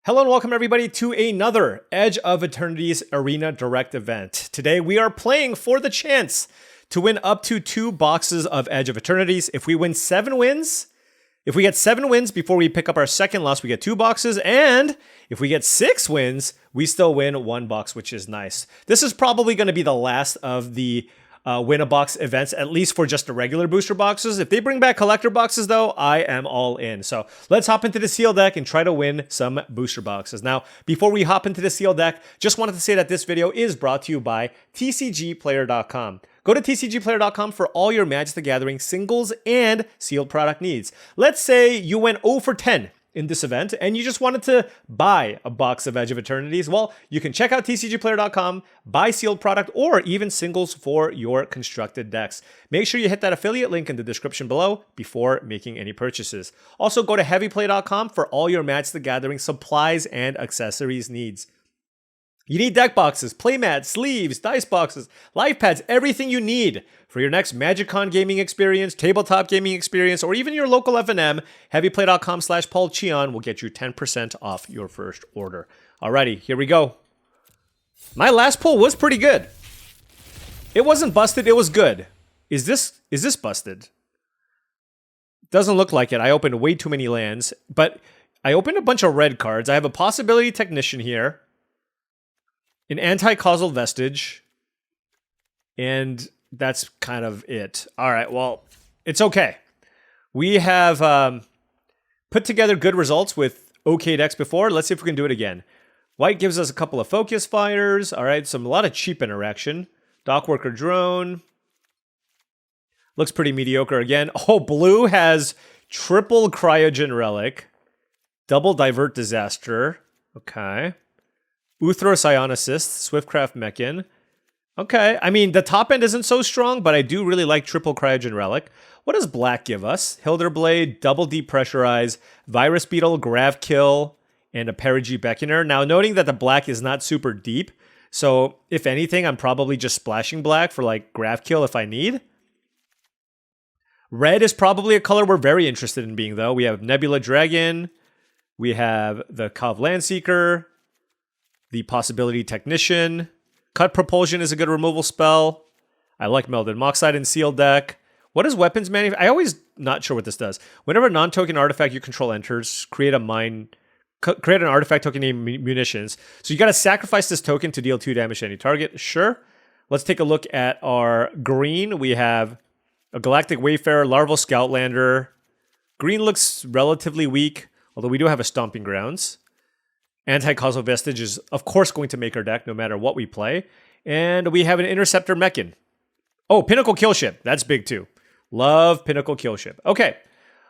Hello and welcome everybody to another Edge of Eternities Arena Direct event. Today we are playing for the chance to win up to 2 boxes of Edge of Eternities. If we win 7 wins, if we get 7 wins before we pick up our second loss, we get 2 boxes. And if we get 6 wins, we still win 1 box, which is nice. This is probably going to be the last of the win a box events, at least for just the regular booster boxes. If they bring back collector boxes though, I am all in. So let's hop into the seal deck and try to win some booster boxes. Now, before we hop into the seal deck, just wanted to say that this video is brought to you by TCGplayer.com. Go to TCGplayer.com for all your Magic the Gathering singles and sealed product needs. Let's say you went 0 for 10 in this event and you just wanted to buy a box of Edge of Eternities. Well, you can check out TCGplayer.com, buy sealed product, or even singles for your constructed decks. Make sure you hit that affiliate link in the description below before making any purchases. Also, go to heavyplay.com for all your Magic the Gathering supplies and accessories needs. You need deck boxes, playmats, sleeves, dice boxes, life pads, everything you need for your next MagicCon gaming experience, tabletop gaming experience, or even your local F&M. Heavyplay.com/paulcheon will get you 10% off your first order. Alrighty, here we go. My last pull was pretty good. It wasn't busted, it was good. Is this busted? Doesn't look like it. I opened way too many lands, but I opened a bunch of red cards. I have a Possibility Technician here, an Anti-Causal Vestige, and that's kind of it. All right, well, it's okay. We have put together good results with okay decks before. Let's see if we can do it again. White gives us a couple of Focus Fires. All right, a lot of cheap interaction. Dockworker Drone. Looks pretty mediocre again. Oh, blue has triple Cryogen Relic. Double Divert Disaster. Okay. Uthros Ion Assist, Swiftcraft Mechan. Okay, I mean, the top end isn't so strong, but I do really like triple Cryogen Relic. What does black give us? Hilderblade, Double Depressurize, Virus Beetle, Grav Kill, and a Perigee Beckoner. Now, noting that the black is not super deep, so if anything, I'm probably just splashing black for like Grav Kill if I need. Red is probably a color we're very interested in being, though. We have Nebula Dragon, we have the Cov Landseeker, the Possibility Technician. Cut Propulsion is a good removal spell. I like Melded Moxide in Sealed deck. What is Weapons Manufacture? I always not sure what this does. Whenever a non-token artifact you control enters, create an artifact token named Munitions. So you got to sacrifice this token to deal 2 damage to any target. Sure. Let's take a look at our green. We have a Galactic Wayfarer, Larval Scoutlander. Green looks relatively weak, although we do have a Stomping Grounds. Anti-Causal Vestige is, of course, going to make our deck no matter what we play. And we have an Interceptor Mechan. Oh, Pinnacle Killship. That's big, too. Love Pinnacle Killship. Okay,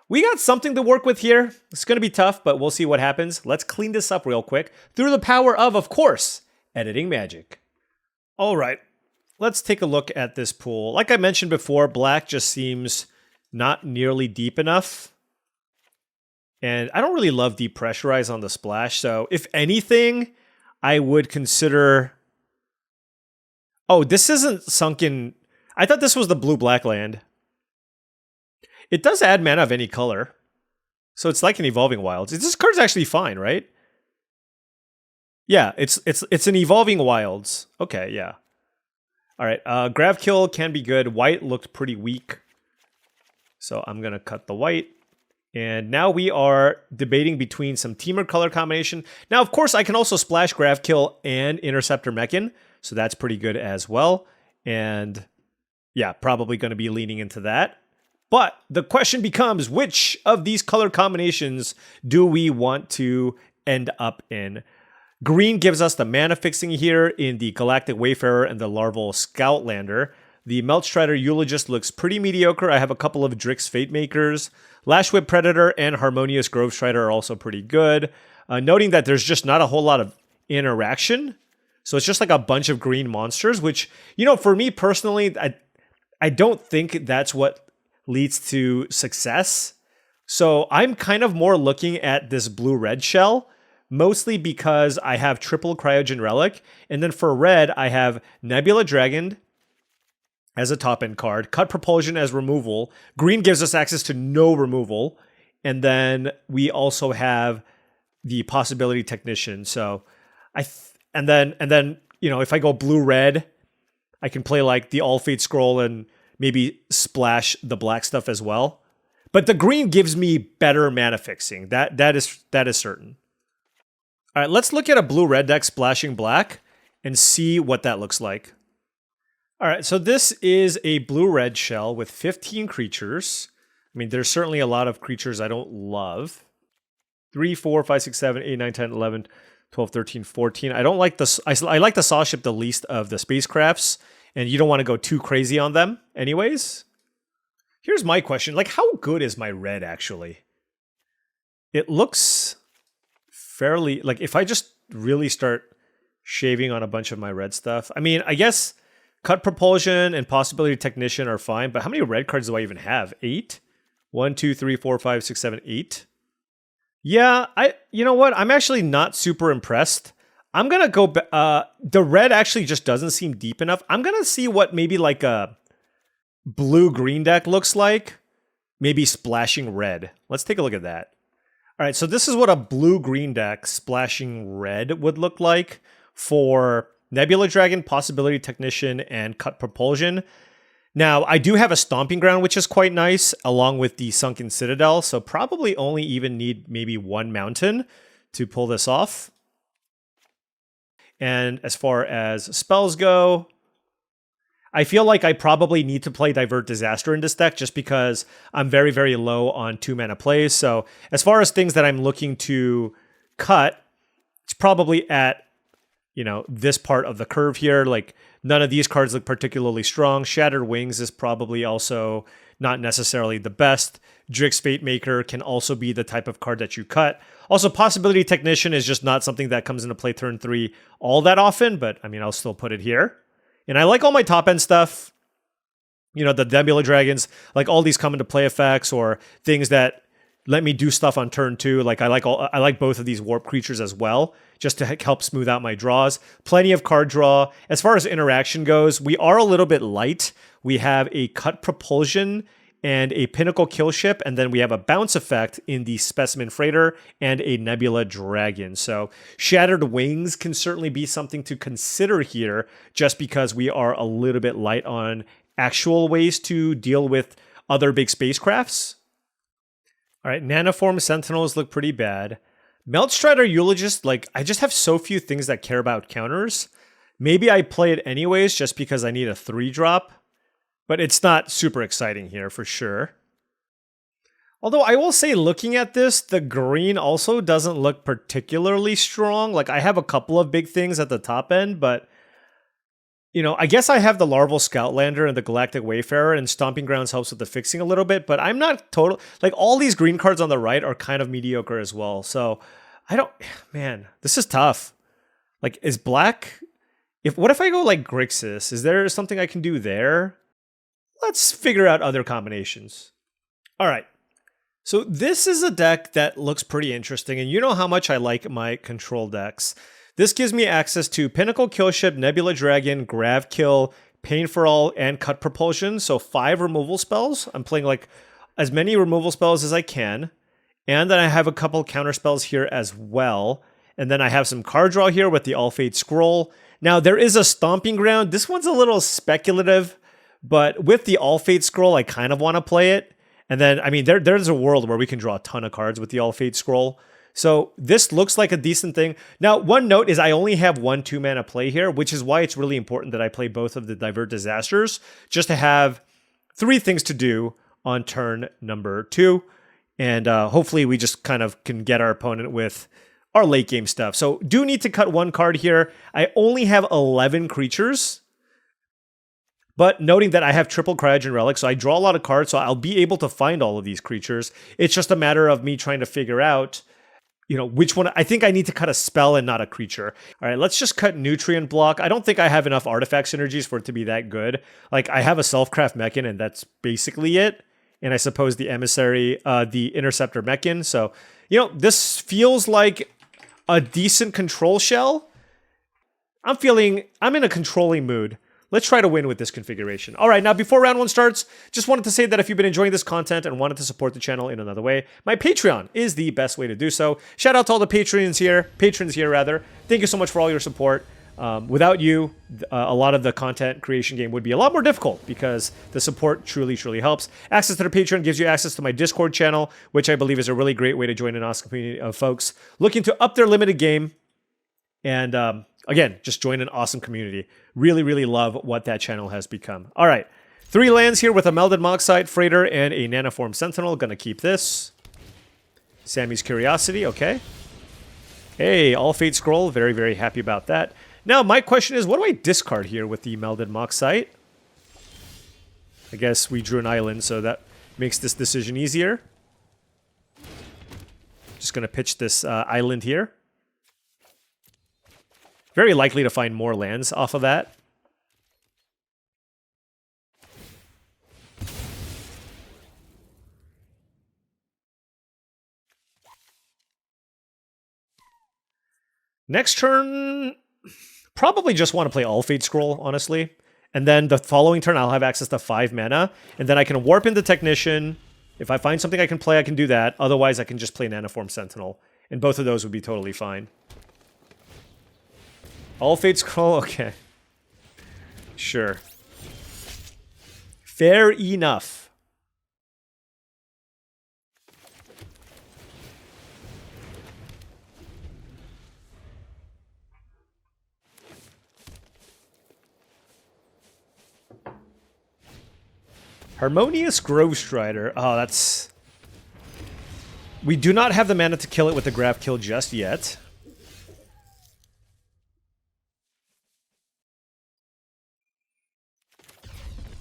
we got something to work with here. It's going to be tough, but we'll see what happens. Let's clean this up real quick through the power of course, editing magic. All right, let's take a look at this pool. Like I mentioned before, black just seems not nearly deep enough. And I don't really love Depressurize on the splash, so if anything, I would consider... Oh, this isn't Sunken... I thought this was the blue-black land. It does add mana of any color, so it's like an Evolving Wilds. This card's actually fine, right? Yeah, it's an Evolving Wilds. Okay, yeah. All right, Grav Kill can be good. White looked pretty weak, so I'm going to cut the white. And now we are debating between some Teamer color combination. Now, of course, I can also splash Grav Kill and Interceptor Mechan, so that's pretty good as well. And yeah, probably going to be leaning into that. But the question becomes, which of these color combinations do we want to end up in? Green gives us the mana fixing here in the Galactic Wayfarer and the Larval Scoutlander. The Meltstrider Eulogist looks pretty mediocre. I have a couple of Drix Fatemakers. Lashwhip Predator and Harmonious Grove Strider are also pretty good. Noting that there's just not a whole lot of interaction. So it's just like a bunch of green monsters, which, you know, for me personally, I don't think that's what leads to success. So I'm kind of more looking at this blue-red shell, mostly because I have triple Cryogen Relic. And then for red, I have Nebula Dragon as a top-end card, Cut Propulsion as removal. Green gives us access to no removal. And then we also have the Possibility Technician. So and then you know, if I go blue-red, I can play like the All Fate Scroll and maybe splash the black stuff as well. But the green gives me better mana fixing. That is certain. All right, let's look at a blue-red deck splashing black and see what that looks like. All right, so this is a blue-red shell with 15 creatures. I mean, there's certainly a lot of creatures I don't love. 3, 4, 5, 6, 7, 8, 9, 10, 11, 12, 13, 14. I don't like this. I like the Saw Ship the least of the spacecrafts, and you don't want to go too crazy on them anyways. Here's my question. Like, how good is my red, actually? It looks fairly... Like, if I just really start shaving on a bunch of my red stuff... I mean, I guess Cut Propulsion and Possibility Technician are fine, but how many red cards do I even have? 8? 1, 2, 3, 4, 5, 6, 7, 8? Yeah, you know what? I'm actually not super impressed. I'm going to go... the red actually just doesn't seem deep enough. I'm going to see what maybe like a blue-green deck looks like. Maybe splashing red. Let's take a look at that. All right, so this is what a blue-green deck splashing red would look like for Nebula Dragon, Possibility Technician, and Cut Propulsion. Now, I do have a Stomping Ground, which is quite nice, along with the Sunken Citadel, so probably only even need maybe one mountain to pull this off. And as far as spells go, I feel like I probably need to play Divert Disaster in this deck just because I'm very, very low on 2-mana plays. So as far as things that I'm looking to cut, it's probably at, you know, this part of the curve here. Like, none of these cards look particularly strong. Shattered Wings is probably also not necessarily the best. Drix Fatemaker can also be the type of card that you cut. Also, Possibility Technician is just not something that comes into play turn 3 all that often, but I mean, I'll still put it here. And I like all my top-end stuff. You know, the Nebula Dragons, like all these come into play effects or things that let me do stuff on turn 2. Like I like both of these warp creatures as well, just to help smooth out my draws. Plenty of card draw. As far as interaction goes, we are a little bit light. We have a Cut Propulsion and a Pinnacle Kill Ship, and then we have a bounce effect in the Specimen Freighter and a Nebula Dragon. So Shattered Wings can certainly be something to consider here, just because we are a little bit light on actual ways to deal with other big spacecrafts. All right, Nanoform Sentinels look pretty bad. Meltstrider Eulogist, like, I just have so few things that care about counters. Maybe I play it anyways just because I need a 3-drop. But it's not super exciting here for sure. Although I will say, looking at this, the green also doesn't look particularly strong. Like, I have a couple of big things at the top end, but, you know, I guess I have the Larval Scoutlander and the Galactic Wayfarer, and Stomping Grounds helps with the fixing a little bit, but I'm not total... Like, all these green cards on the right are kind of mediocre as well. So, I don't... Man, this is tough. Like, is black... What if I go, like, Grixis? Is there something I can do there? Let's figure out other combinations. All right. So this is a deck that looks pretty interesting, and you know how much I like my control decks. This gives me access to Pinnacle Kill Ship, Nebula Dragon, Grav Kill, Pain for All, and Cut Propulsion. So 5 removal spells. I'm playing like as many removal spells as I can. And then I have a couple counter spells here as well. And then I have some card draw here with the All Fate Scroll. Now there is a Stomping Ground. This one's a little speculative. But with the All Fate Scroll, I kind of want to play it. And then, I mean, there's a world where we can draw a ton of cards with the All Fate Scroll. So this looks like a decent thing. Now, one note is I only have 1 2-mana play here, which is why it's really important that I play both of the Divert Disasters, just to have 3 things to do on turn number 2. And hopefully we just kind of can get our opponent with our late game stuff. So do need to cut 1 card here. I only have 11 creatures. But noting that I have triple Cryogen Relic, so I draw a lot of cards, so I'll be able to find all of these creatures. It's just a matter of me trying to figure out, you know, which one. I think I need to cut a spell and not a creature. All right, let's just cut Nutrient Block. I don't think I have enough artifact synergies for it to be that good. Like, I have a Selfcraft Mechan, and that's basically it. And I suppose the Emissary, the Interceptor Mechan. So, you know, this feels like a decent control shell. I'm in a controlling mood. let's try to win with this configuration. All right, now before round one starts, just wanted to say that if you've been enjoying this content and wanted to support the channel in another way, my Patreon is the best way to do so. Shout out to all the patrons here. Thank you so much for all your support. Without you, a lot of the content creation game would be a lot more difficult because the support truly, truly helps. Access to the Patreon gives you access to my Discord channel, which I believe is a really great way to join an awesome community of folks looking to up their limited game. And again, just join an awesome community. Really, really love what that channel has become. All right, 3 lands here with a Melded Moxite, Freighter, and a Nanoform Sentinel. Gonna keep this. Sammy's Curiosity, okay. Hey, All Fate Scroll, very, very happy about that. Now, my question is, what do I discard here with the Melded Moxite? I guess we drew an island, so that makes this decision easier. Just gonna pitch this island here. Very likely to find more lands off of that. Next turn, probably just want to play All Fate Scroll, honestly. And then the following turn, I'll have access to 5 mana. And then I can warp into Technician. If I find something I can play, I can do that. Otherwise, I can just play Nanoform Sentinel. And both of those would be totally fine. All Fate Scroll, okay. Sure. Fair enough. Harmonious Grove Strider. Oh, that's... We do not have the mana to kill it with the grab kill just yet.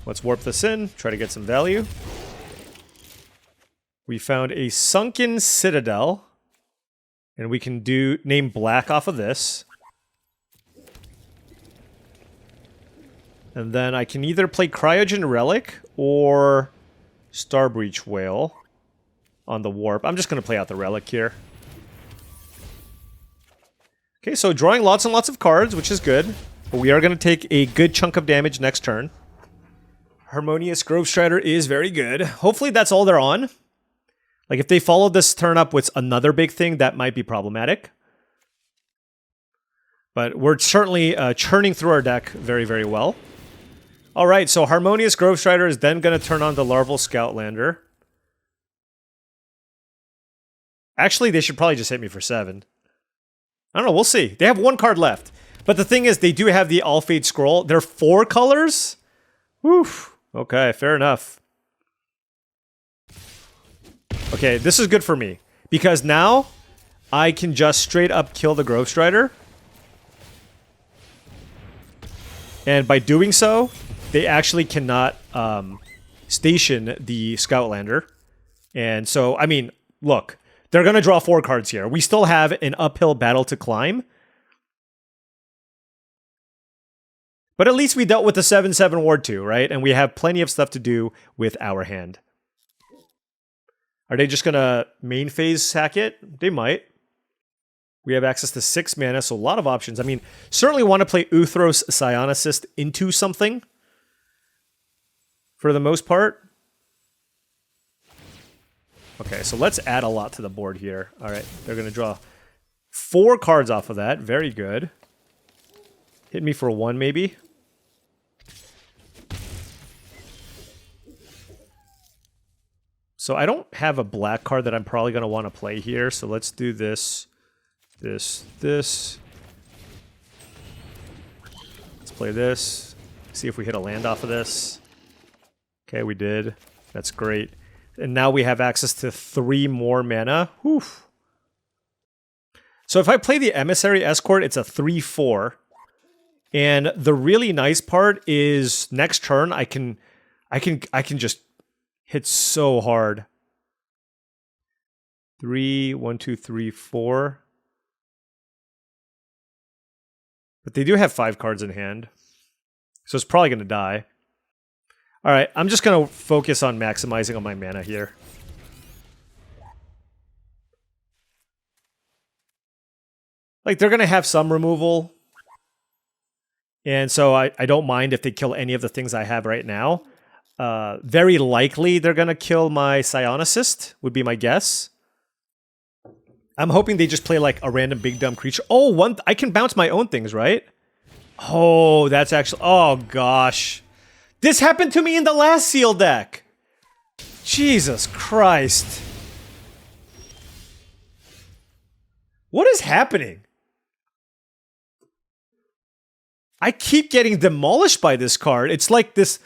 Let's warp this in, try to get some value. We found a Sunken Citadel. And we can name black off of this. And then I can either play Cryogen Relic or Starbreach Whale on the warp. I'm just going to play out the Relic here. Okay, so drawing lots and lots of cards, which is good. But we are going to take a good chunk of damage next turn. Harmonious Grove Strider is very good. Hopefully that's all they're on. Like, if they follow this turn up with another big thing, that might be problematic. But we're certainly churning through our deck very, very well. All right, so Harmonious Grove Strider is then going to turn on the Larval Scoutlander. Actually, they should probably just hit me for 7. I don't know, we'll see. They have 1 card left. But the thing is, they do have the All Fate Scroll. They're 4 colors? Woof. Okay, fair enough. Okay, this is good for me. Because now, I can just straight up kill the Grove Strider. And by doing so, they actually cannot station the Scoutlander. And so, I mean, look. They're going to draw 4 cards here. We still have an uphill battle to climb. But at least we dealt with the 7/7 Ward 2, right? And we have plenty of stuff to do with our hand. Are they just going to main phase sack it? They might. We have access to 6 mana, so a lot of options. I mean, certainly want to play Uthros Psionicist into something. For the most part. Okay, so let's add a lot to the board here. All right, they're going to draw 4 cards off of that. Very good. Hit me for 1, maybe. So I don't have a black card that I'm probably going to want to play here. So let's do this, this. Let's play this. See if we hit a land off of this. Okay, we did. That's great. And now we have access to 3 more mana. Whew. So if I play the Emissary Escort, it's a 3/4. And the really nice part is next turn I can just hit so hard. 3, 1, 2, 3, 4. But they do have 5 cards in hand. So it's probably going to die. Alright, I'm just going to focus on maximizing on my mana here. Like, they're going to have some removal. And so I don't mind if they kill any of the things I have right now. Very likely they're going to kill my Psionicist, would be my guess. I'm hoping they just play like a random big dumb creature. Oh, I can bounce my own things, right? Oh, that's actually... Oh, gosh. This happened to me in the last seal deck. Jesus Christ. What is happening? I keep getting demolished by this card. It's like this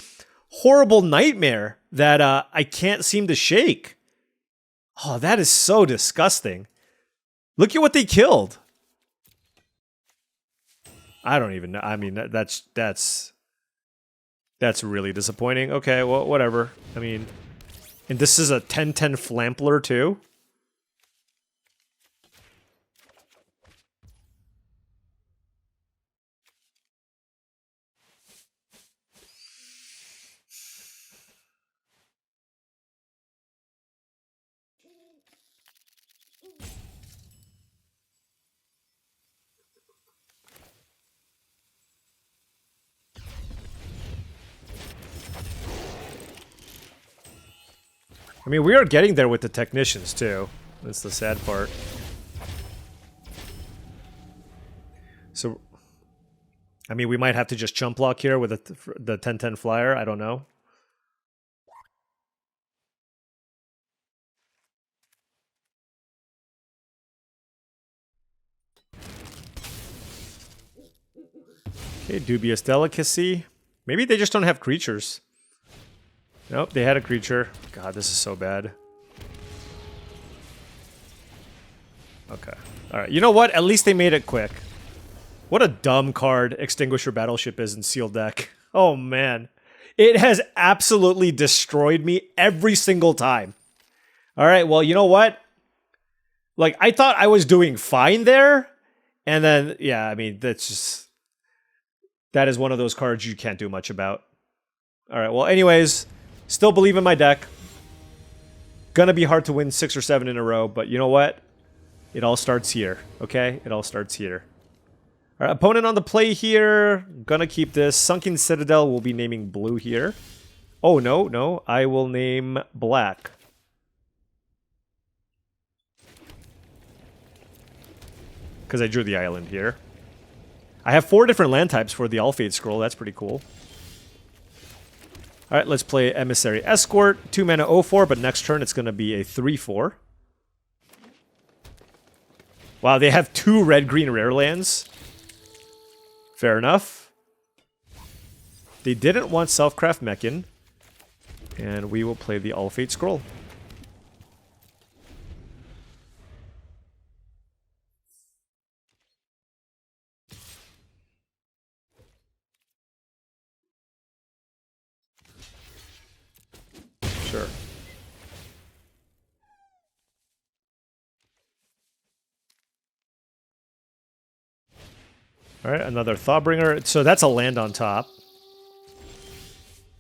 horrible nightmare that I can't seem to shake. Oh, that is so disgusting. Look at what they killed. I don't even know. I mean, that's really disappointing. Okay, well, whatever. I mean, and this is a 10/10 Flampler too. I mean, we are getting there with the technicians, too. That's the sad part. So, I mean, we might have to just chump block here with the 10/10 flyer. I don't know. Okay, Dubious Delicacy. Maybe they just don't have creatures. Nope, they had a creature. God, this is so bad. Okay. Alright, you know what? At least they made it quick. What a dumb card Extinguisher Battleship is in sealed deck. Oh, man. It has absolutely destroyed me every single time. Alright, well, you know what? Like, I thought I was doing fine there. And then, yeah, I mean, that's just... That is one of those cards you can't do much about. Alright, well, anyways... Still believe in my deck. Gonna be hard to win 6 or 7 in a row, but you know what? It all starts here, okay? It all starts here. Alright, opponent on the play here. Gonna keep this. Sunken Citadel will be naming blue here. Oh, no. I will name black. Because I drew the island here. I have 4 different land types for the Alphate Scroll. That's pretty cool. Alright, let's play Emissary Escort. 2 mana 0/4, but next turn it's going to be a 3/4. Wow, they have 2 red-green rare lands. Fair enough. They didn't want Selfcraft Mechan. And we will play the Alphate Scroll. Sure. Alright, another Thawbringer. So that's a land on top.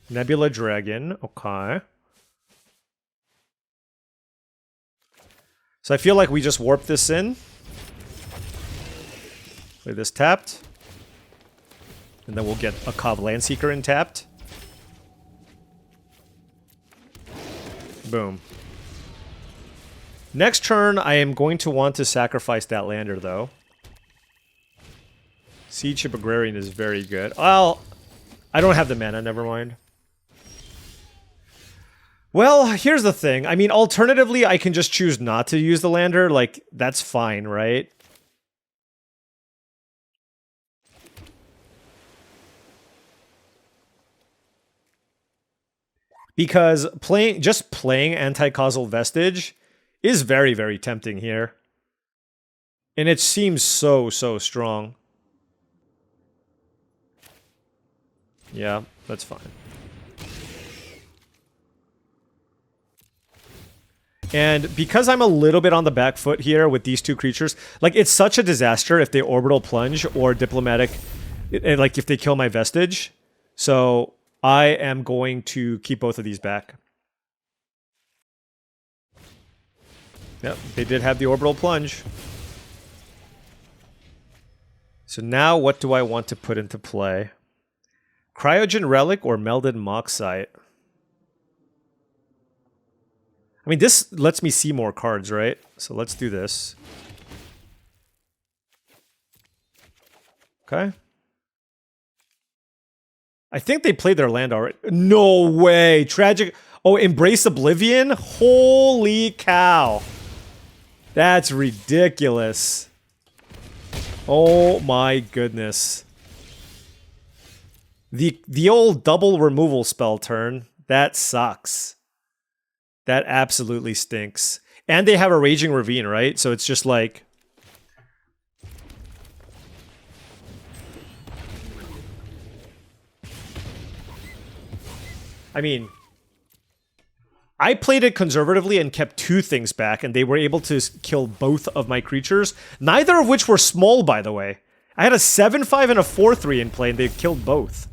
Nebula Dragon. Okay. So I feel like we just warp this in. Play this tapped. And then we'll get a Cov Landseeker in tapped. Boom. Next turn, I am going to want to sacrifice that lander, though. Siege Ship Agrarian is very good. Well, I don't have the mana, never mind. Well, here's the thing. I mean, alternatively, I can just choose not to use the lander. Like, that's fine, right? Because just playing Anti-Causal Vestige is very, very tempting here. And it seems so, so strong. Yeah, that's fine. And because I'm a little bit on the back foot here with these 2 creatures, like, it's such a disaster if they Orbital Plunge or Diplomatic, like, if they kill my Vestige. So I am going to keep both of these back. Yep, they did have the Orbital Plunge. So now what do I want to put into play? Cryogen Relic or Melded Moxite? I mean, this lets me see more cards, right? So let's do this. Okay. I think they played their land already. No way. Tragic. Oh, Embrace Oblivion? Holy cow. That's ridiculous. Oh my goodness. The old double removal spell turn, that sucks. That absolutely stinks. And they have a Raging Ravine, right? So it's just like... I mean, I played it conservatively and kept 2 things back, and they were able to kill both of my creatures, neither of which were small, by the way. I had a 7-5 and a 4-3 in play, and they killed both.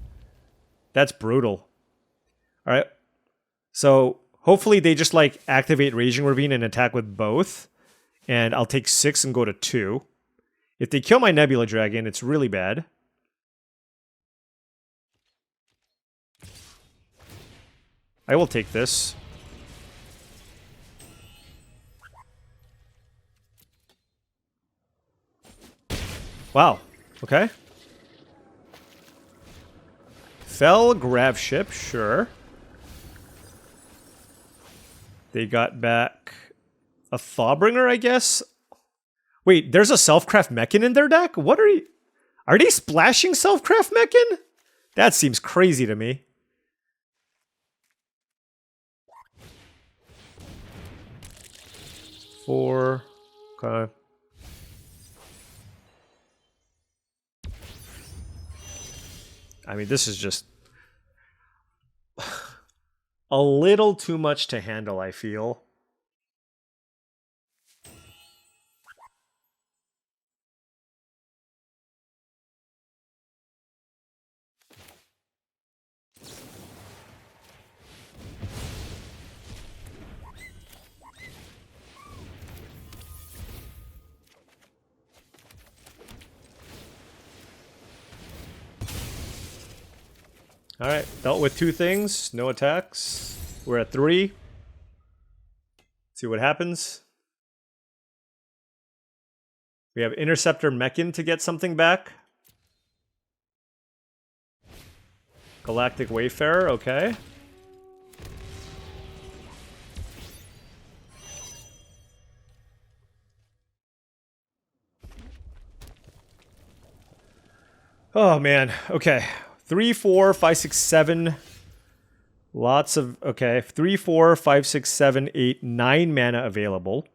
That's brutal. Alright. So, hopefully they just, like, activate Raging Ravine and attack with both, and I'll take 6 and go to 2. If they kill my Nebula Dragon, it's really bad. I will take this. Wow. Okay. Fell Graveship, sure. They got back a Thawbringer, I guess. Wait, there's a Selfcraft Mechan in their deck? What are you... Are they splashing Selfcraft Mechan? That seems crazy to me. Four. Okay. I mean, this is just a little too much to handle, I feel. Alright, dealt with 2 things, no attacks. We're at 3. See what happens. We have Interceptor Mechan to get something back. Galactic Wayfarer, okay. Oh man, okay. 3, 4, 5, 6, 7. Lots of... Okay. 3, 4, 5, 6, 7, 8, 9 mana available.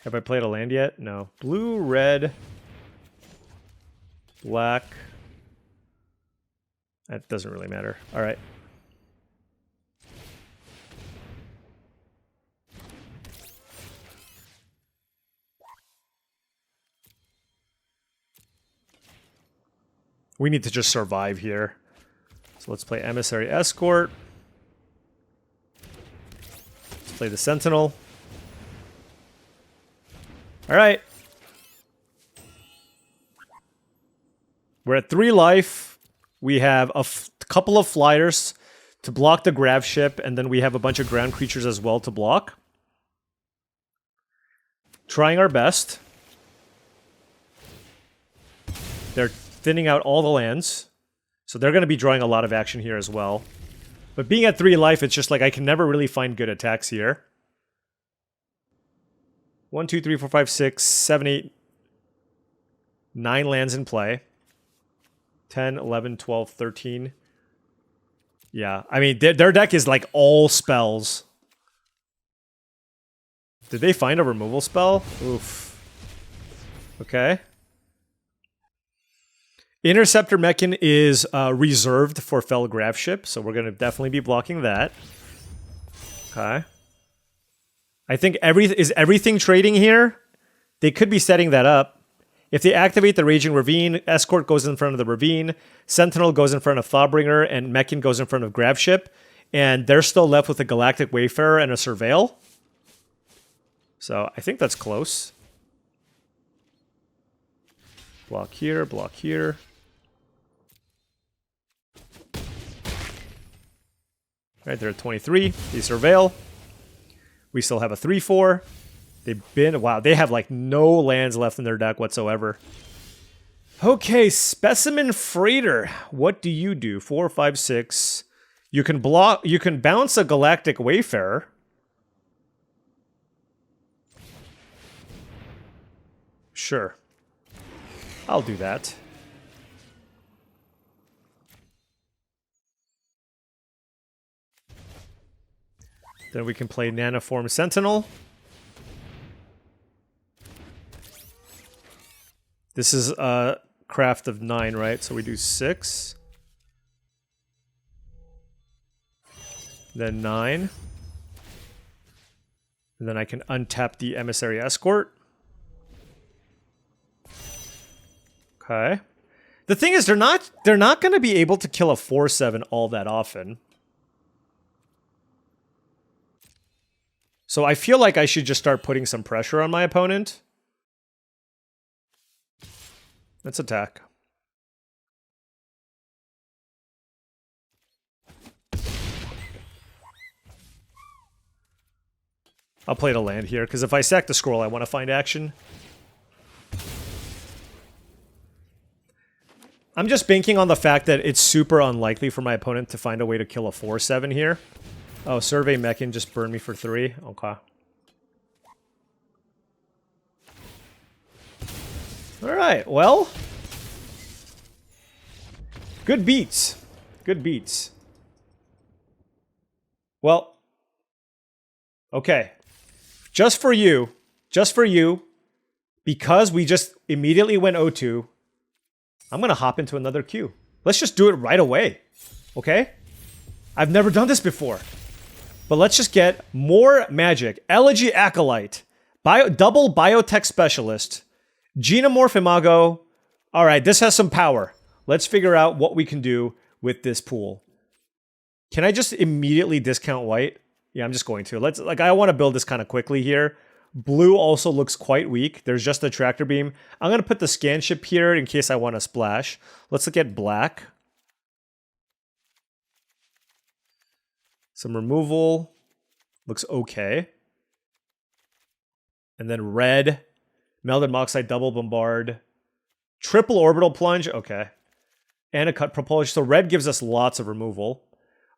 Have I played a land yet? No. Blue, red, black. That doesn't really matter. All right. We need to just survive here. So let's play Emissary Escort. Let's play the Sentinel. Alright. We're at 3 life. We have a couple of flyers to block the Grav Ship, and then we have a bunch of ground creatures as well to block. Trying our best. They're thinning out all the lands, so they're going to be drawing a lot of action here as well. But being at 3 life, it's just like I can never really find good attacks here. 1, 2, 3, 4, 5, 6, 7, 8, 9 lands in play. 10, 11, 12, 13. Yeah, I mean, their deck is like all spells. Did they find a removal spell? Oof. Okay. Interceptor Mechan is reserved for Fell Graveship, so we're going to definitely be blocking that. Okay. I think is everything trading here? They could be setting that up. If they activate the Raging Ravine, Escort goes in front of the Ravine, Sentinel goes in front of Thawbringer, and Mechan goes in front of Graveship. And they're still left with a Galactic Wayfarer and a Surveil. So I think that's close. Block here, block here. Right, they're at 23. They Surveil. We still have a 3-4. They've been... Wow, they have like no lands left in their deck whatsoever. Okay, Specimen Freighter. What do you do? 4, 5, 6. You can block... You can bounce a Galactic Wayfarer. Sure. I'll do that. Then we can play Nanoform Sentinel. This is a craft of 9, right? So we do 6. Then 9. And then I can untap the Emissary Escort. Okay. The thing is, they're not going to be able to kill a 4/7 all that often. So I feel like I should just start putting some pressure on my opponent. Let's attack. I'll play to land here, because if I sack the scroll, I want to find action. I'm just banking on the fact that it's super unlikely for my opponent to find a way to kill a 4/7 here. Oh, Survey Mechan just burned me for 3. Okay. Alright, well. Good beats. Good beats. Well. Okay. Just for you, because we just immediately went 0-2, I'm going to hop into another queue. Let's just do it right away. Okay? I've never done this before. But let's just get more magic. Elegy Acolyte. Double Biotech Specialist. Genomorph Imago. Alright, this has some power. Let's figure out what we can do with this pool. Can I just immediately discount white? Yeah, I'm just going to. I want to build this kind of quickly here. Blue also looks quite weak. There's just a Tractor Beam. I'm going to put the Scan Ship here in case I want to splash. Let's look at black. Some removal. Looks okay. And then red. Melded Moxite, double bombard. Triple orbital plunge. Okay. And a cut propulsion. So red gives us lots of removal.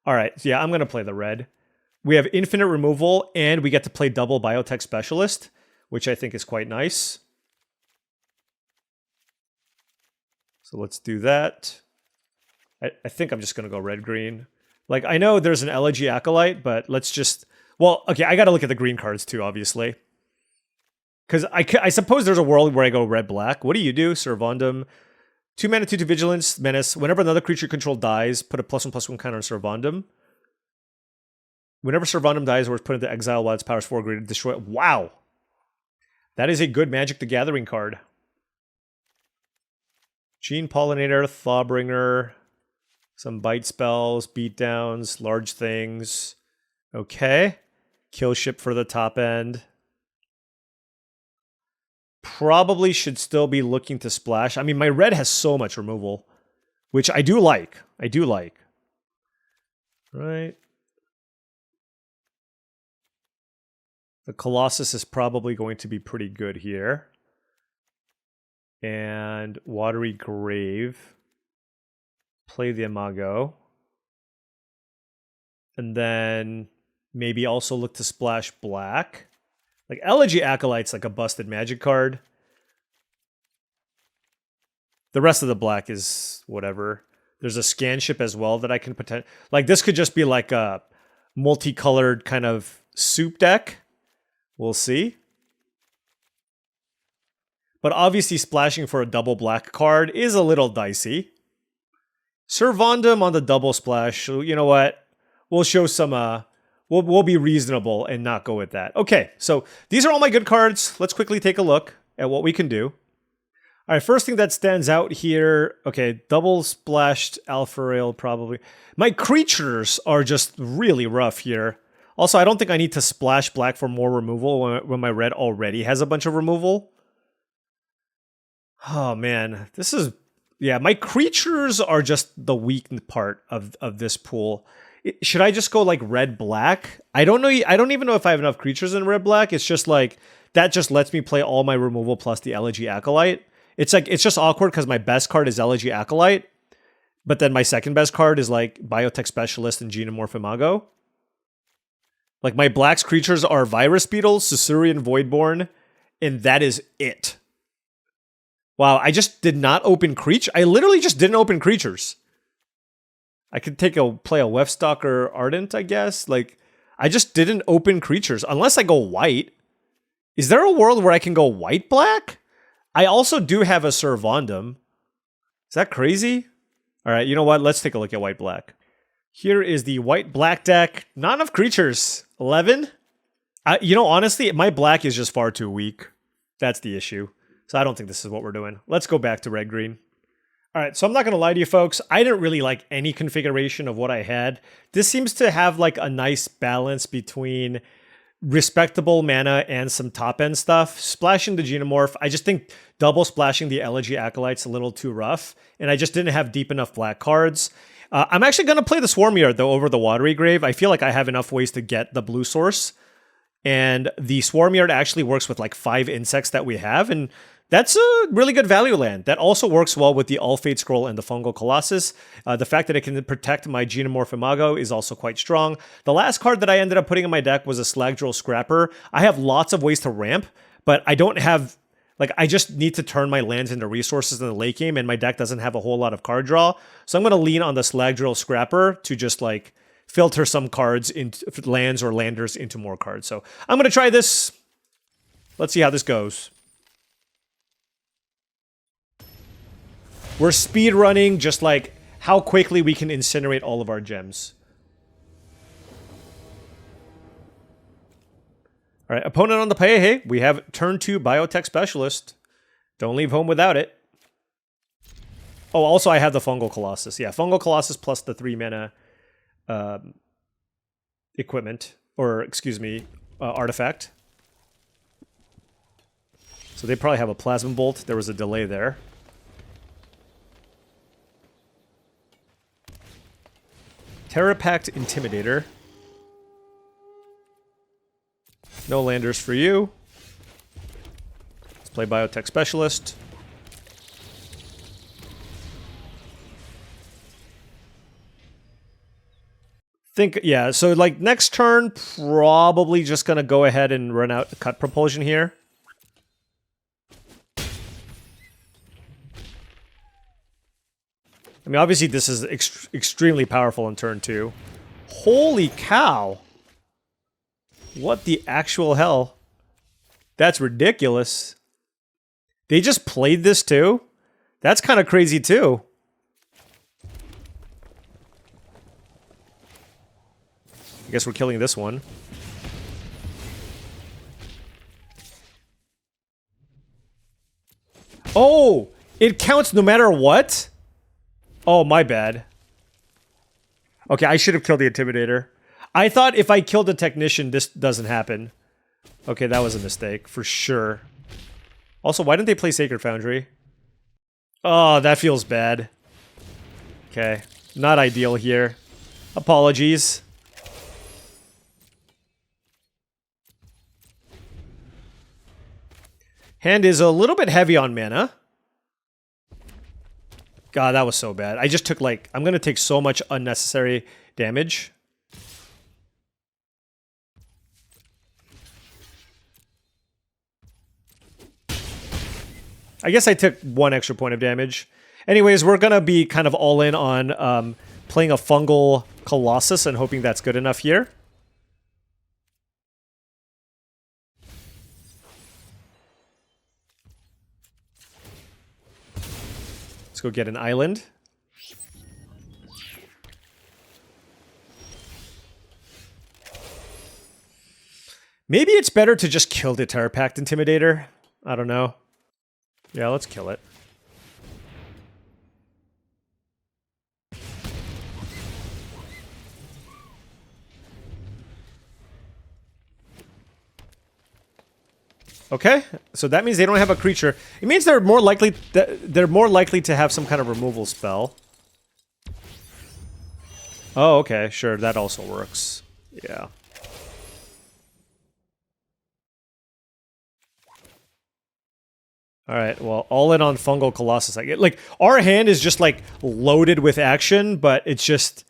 Alright, so yeah, I'm going to play the red. We have infinite removal, and we get to play double Biotech Specialist, which I think is quite nice. So let's do that. I think I'm just going to go red-green. Like, I know there's an Elegy Acolyte, but let's just... Well, okay, I got to look at the green cards too, obviously. Because I suppose there's a world where I go red-black. What do you do? Servandum. 2 mana, 2 Vigilance, Menace. Whenever another creature you control dies, put a +1/+1 counter on Servandum. Whenever Servandum dies or is put into exile while its power is 4 greater, destroy it. Wow! That is a good Magic the Gathering card. Gene Pollinator, Thawbringer, some bite spells, beatdowns, large things. Okay. Kill ship for the top end. Probably should still be looking to splash. I mean, my red has so much removal, which I do like. I do like. Right. The Colossus is probably going to be pretty good here. And Watery Grave. Play the Imago. And then maybe also look to splash black. Like, Elegy Acolyte's like a busted Magic card. The rest of the black is whatever. There's a Scan Ship as well that I can pretend... Like, this could just be like a multicolored kind of soup deck. We'll see. But obviously splashing for a double black card is a little dicey. Servandum on the double splash. So you know what? We'll show some... We'll be reasonable and not go with that. Okay, so these are all my good cards. Let's quickly take a look at what we can do. All right, first thing that stands out here. Okay, double splashed Alpha Rail probably. My creatures are just really rough here. Also, I don't think I need to splash black for more removal when my red already has a bunch of removal. Oh man, this is... Yeah, my creatures are just the weak part of this pool. Should I just go like red-black? I don't know. I don't even know if I have enough creatures in red-black. It's just like, that just lets me play all my removal plus the Elegy Acolyte. It's like, it's just awkward because my best card is Elegy Acolyte, but then my second best card is like Biotech Specialist and Xenomorph Imago. Like my black's creatures are Virus Beetle, Susurian Voidborn, and that is it. Wow, I just did not open creature. I literally just didn't open creatures. I could play a Wefstalker Ardent, I guess. Like, I just didn't open creatures unless I go white. Is there a world where I can go white-black? I also do have a Servandum. Is that crazy? All right, you know what? Let's take a look at white-black. Here is the white-black deck. Not enough creatures. 11? You know, honestly, my black is just far too weak. That's the issue. So I don't think this is what we're doing. Let's go back to red-green. All right, so I'm not going to lie to you folks. I didn't really like any configuration of what I had. This seems to have like a nice balance between respectable mana and some top-end stuff. Splashing the Xenomorph, I just think double splashing the Elegy Acolyte's a little too rough, and I just didn't have deep enough black cards. I'm actually going to play the Swarmyard, though, over the Watery Grave. I feel like I have enough ways to get the blue source, and the Swarmyard actually works with like 5 insects that we have, and that's a really good value land. That also works well with the Ulfate Scroll and the Fungal Colossus. The fact that it can protect my Xenomorph Imago is also quite strong. The last card that I ended up putting in my deck was a Slagdrill Scrapper. I have lots of ways to ramp, but I don't have... Like, I just need to turn my lands into resources in the late game, and my deck doesn't have a whole lot of card draw. So I'm going to lean on the Slagdrill Scrapper to just, like, filter some cards into lands or landers into more cards. So I'm going to try this. Let's see how this goes. We're speed running just like how quickly we can incinerate all of our gems. All right, opponent on the play. Hey, we have turn 2 Biotech Specialist. Don't leave home without it. Oh, also I have the Fungal Colossus. Yeah, Fungal Colossus plus the 3 mana equipment, or excuse me, artifact. So they probably have a Plasma Bolt. There was a delay there. Terrapact Intimidator. No landers for you. Let's play Biotech Specialist. Yeah, so like next turn, probably just gonna go ahead and run out cut Propulsion here. I mean, obviously this is extremely powerful in turn 2. Holy cow! What the actual hell? That's ridiculous. They just played this too? That's kind of crazy too. I guess we're killing this one. Oh! It counts no matter what? Oh, my bad. Okay, I should have killed the Intimidator. I thought if I killed a Technician, this doesn't happen. Okay, that was a mistake, for sure. Also, why didn't they play Sacred Foundry? Oh, that feels bad. Okay, not ideal here. Apologies. Hand is a little bit heavy on mana. God, that was so bad. I just took like... I'm going to take so much unnecessary damage. I guess I took 1 extra point of damage. Anyways, we're going to be kind of all in on playing a Fungal Colossus and hoping that's good enough here. Let's go get an island. Maybe it's better to just kill the Terrapact Intimidator. I don't know. Yeah, let's kill it. Okay, so that means they don't have a creature. It means they're more likely to have some kind of removal spell. Oh, okay, sure, that also works. Yeah. All right, well, all in on Fungal Colossus. Like, our hand is just, like, loaded with action, but it's just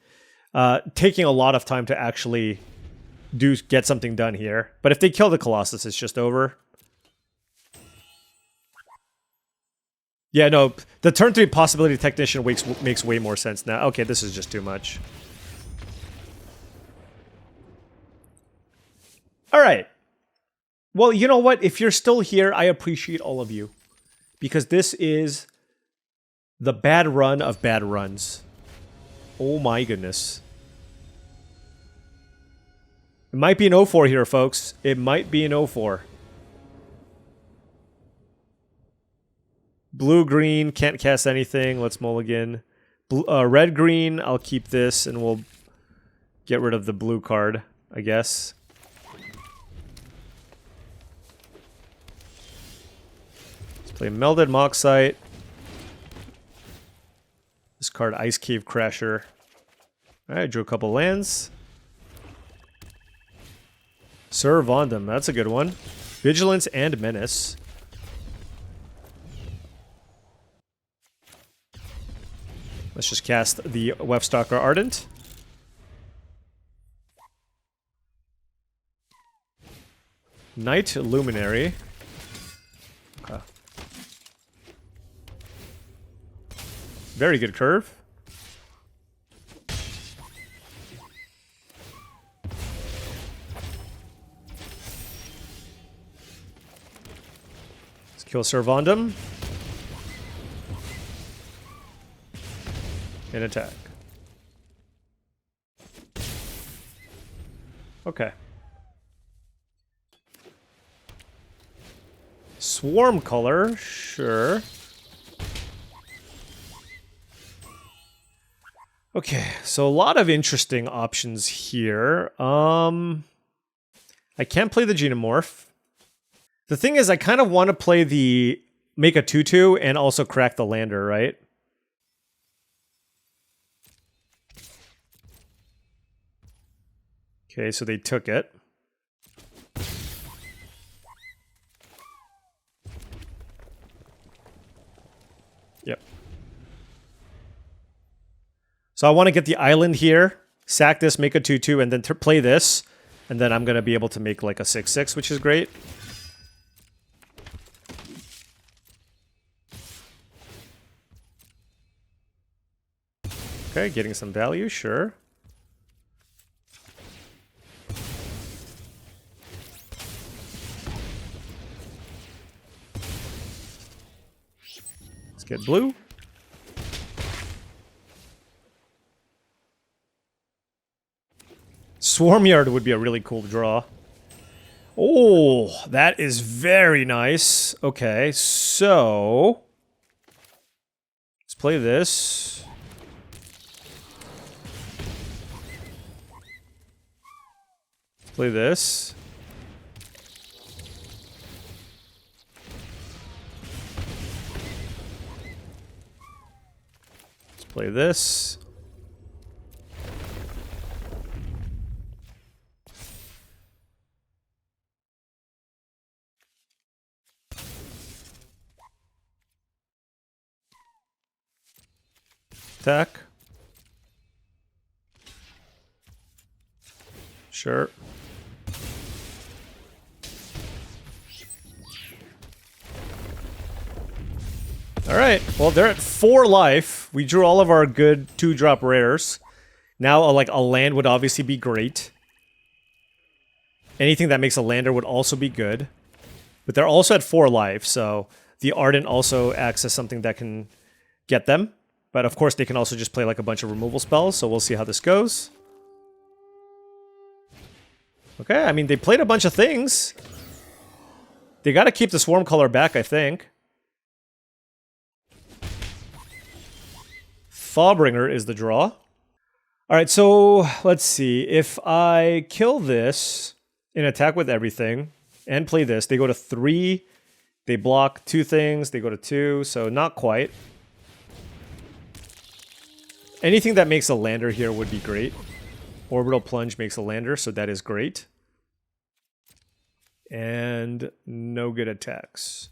taking a lot of time to actually get something done here. But if they kill the Colossus, it's just over. Yeah, no, the turn 3 Possibility Technician makes way more sense now. Okay, this is just too much. All right. Well, you know what? If you're still here, I appreciate all of you. Because this is the bad run of bad runs. Oh my goodness. It might be an 0-4 here, folks. It might be an 0-4. Blue-green, can't cast anything. Let's mulligan. Red-green, I'll keep this, and we'll get rid of the blue card, I guess. Play Melded Moxite. This card, Ice Cave Crasher. Alright, drew a couple lands. Sir Vondam, that's a good one. Vigilance and Menace. Let's just cast the Webstalker Ardent. Night Luminary. Okay. Very good curve. Let's kill Servandum. And attack. Okay. Swarm color, sure. Okay, so a lot of interesting options here. I can't play the Genomorph. The thing is, I kind of want to play the make a 2/2 and also crack the lander, right? Okay, so they took it. Yep. So I want to get the island here, sack this, make a 2/2, and then play this. And then I'm going to be able to make like a 6/6, which is great. Okay, getting some value, sure. Let's get blue. Swarmyard would be a really cool draw. Oh, that is very nice. Okay, so let's play this. Let's play this. Let's play this. Attack. Sure. Alright, well they're at 4 life. We drew all of our good 2-drop rares. Now like a land would obviously be great. Anything that makes a lander would also be good. But they're also at 4 life, so the Ardent also acts as something that can get them. But of course they can also just play like a bunch of removal spells, so we'll see how this goes. Okay, I mean, they played a bunch of things. They gotta keep the Swarm color back, I think. Thawbringer is the draw. Alright, so let's see. If I kill this and attack with everything, and play this. They go to 3. They block 2 things. They go to 2, so not quite. Anything that makes a lander here would be great. Orbital Plunge makes a lander, so that is great. And no good attacks.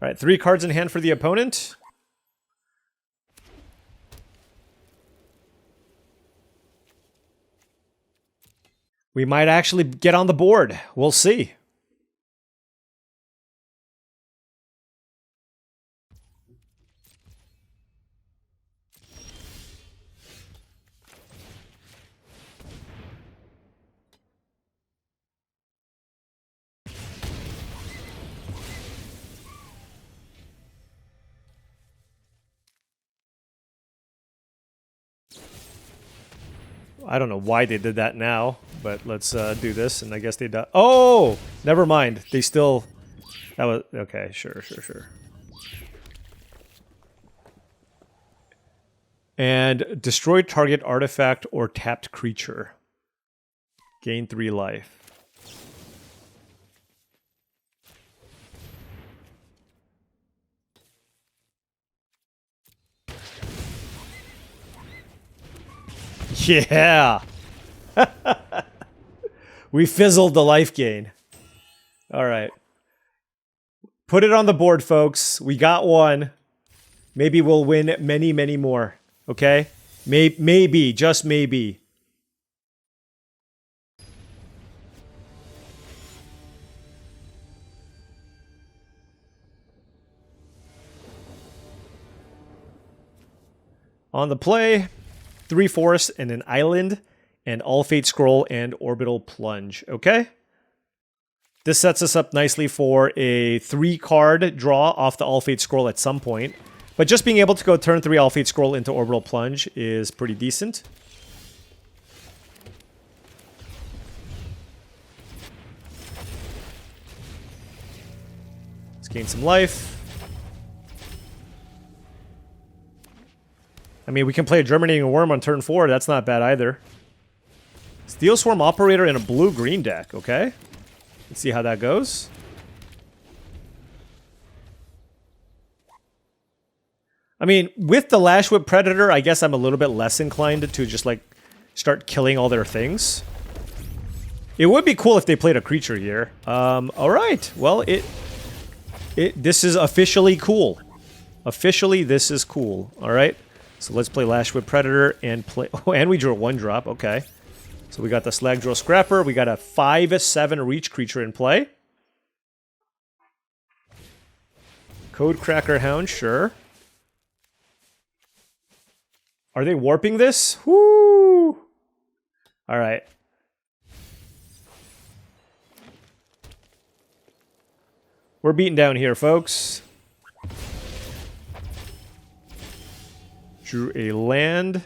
All right, 3 cards in hand for the opponent. We might actually get on the board. We'll see. I don't know why they did that now, but let's do this, and I guess they died. Oh! Never mind. They still... That was... Okay, sure. And destroy target artifact or tapped creature. Gain 3 life. Yeah! We fizzled the life gain. Alright. Put it on the board, folks. We got one. Maybe we'll win many, many more. Okay? Maybe. Just maybe. On the play... 3 forests and an island, and All Fate Scroll and Orbital Plunge. Okay? This sets us up nicely for a 3-card draw off the All Fate Scroll at some point. But just being able to go turn 3 All Fate Scroll into Orbital Plunge is pretty decent. Let's gain some life. I mean, we can play a Germinating Worm on turn 4. That's not bad either. Steel Swarm Operator in a blue-green deck. Okay. Let's see how that goes. I mean, with the Lash Whip Predator, I guess I'm a little bit less inclined to just, like, start killing all their things. It would be cool if they played a creature here. Alright. Well, this is officially cool. Officially, this is cool. Alright. So let's play Lash Whip Predator and play... Oh, and we drew a 1-drop. Okay. So we got the Slagdrill Scrapper. We got a 5/7 reach creature in play. Codecracker Hound, sure. Are they warping this? Woo! Alright. We're beaten down here, folks. Drew a land.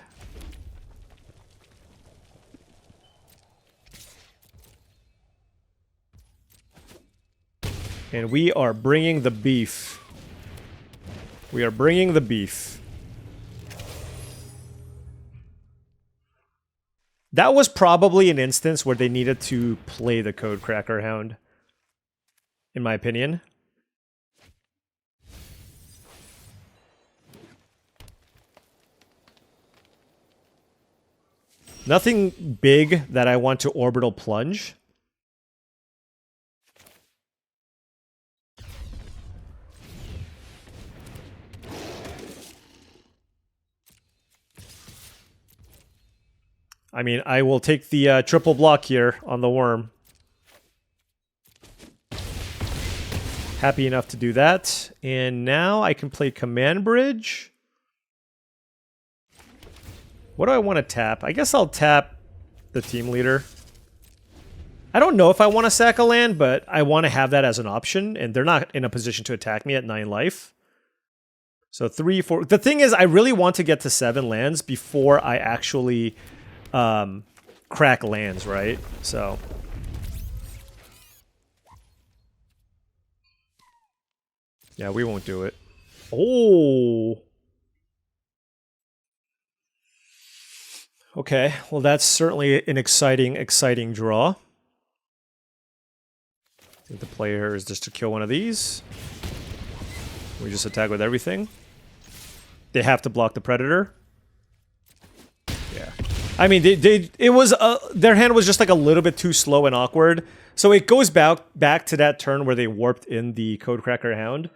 And we are bringing the beef. We are bringing the beef. That was probably an instance where they needed to play the Codecracker Hound, in my opinion. Nothing big that I want to Orbital Plunge. I mean, I will take the triple block here on the worm. Happy enough to do that. And now I can play Command Bridge. What do I want to tap? I guess I'll tap the Team Leader. I don't know if I want to sack a land, but I want to have that as an option, and they're not in a position to attack me at 9 life. So 3, 4... The thing is, I really want to get to 7 lands before I actually crack lands, right? So... yeah, we won't do it. Oh! Okay, well that's certainly an exciting draw. I think the play here is just to kill one of these. We just attack with everything. They have to block the Predator. Yeah. I mean, it was their hand was just like a little bit too slow and awkward. So it goes back to that turn where they warped in the Codecracker Hound.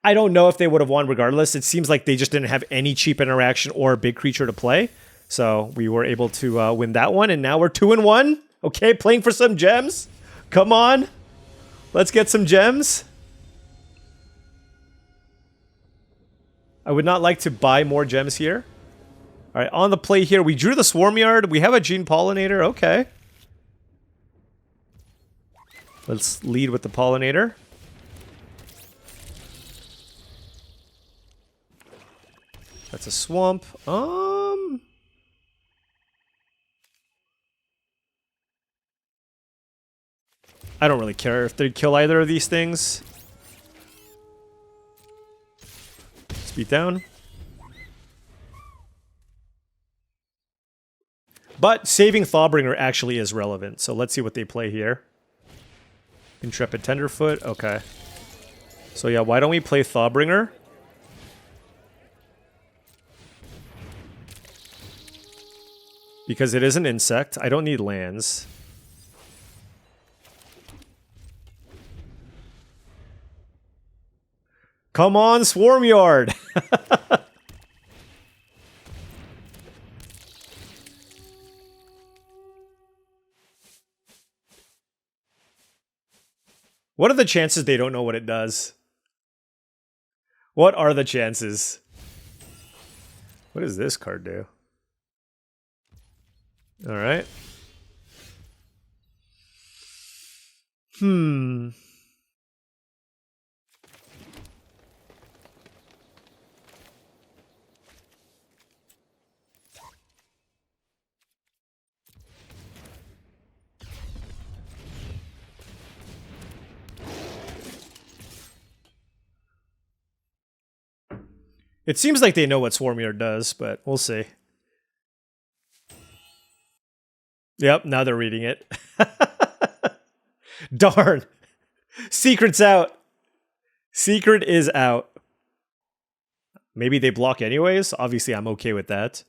I don't know if they would have won regardless. It seems like they just didn't have any cheap interaction or a big creature to play. So we were able to win that one, and now we're 2-1. Okay, playing for some gems. Come on. Let's get some gems. I would not like to buy more gems here. All right, on the play here, we drew the Swarm Yard. We have a Gene Pollinator. Okay. Let's lead with the Pollinator. That's a swamp. I don't really care if they kill either of these things. Speed down. But saving Thawbringer actually is relevant, so let's see what they play here. Intrepid Tenderfoot, okay. So yeah, why don't we play Thawbringer? Because it is an insect. I don't need lands. Come on, Swarm Yard! What are the chances they don't know what it does? What are the chances? What does this card do? All right. It seems like they know what Swarmier does, but we'll see. Yep, now they're reading it. Darn. Secret's out. Secret is out. Maybe they block anyways. Obviously, I'm okay with that.